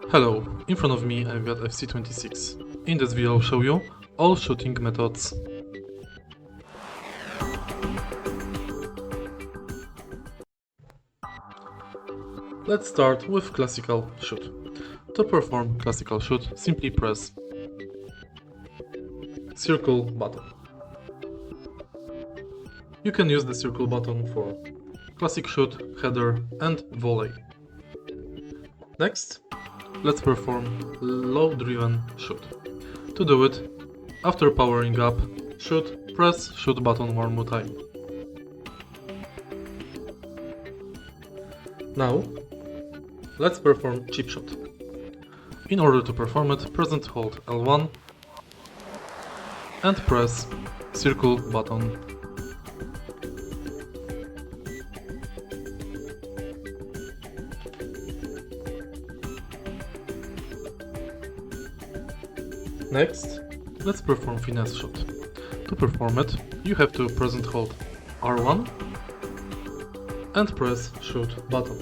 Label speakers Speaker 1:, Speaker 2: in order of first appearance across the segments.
Speaker 1: Hello, in front of me I've got FC26. In this video I'll show you all shooting methods. Let's start with classical shoot. To perform classical shoot, simply press circle button. You can use the circle button for classic shoot, header and volley. Next, let's perform low driven shoot. To do it, after powering up shoot, press shoot button one more time. Now, let's perform chip shot. In order to perform it, press and hold L1 and press circle button. Next, let's perform finesse shot. To perform it, you have to press and hold R1 and press shoot button.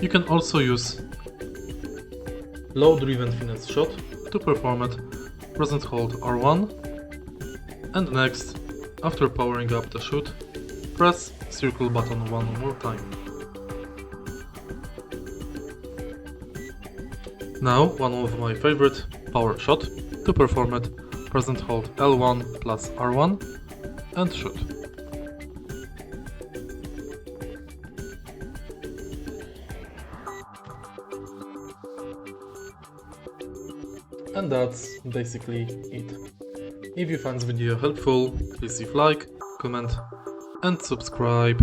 Speaker 1: You can also use low driven finesse shot. To perform it, press and hold R1 and next, after powering up the shoot, press circle button one more time. Now, one of my favorite, power shot. To perform it, press and hold L1 plus R1 and shoot. And that's basically it. If you find this video helpful, please leave like, comment and subscribe.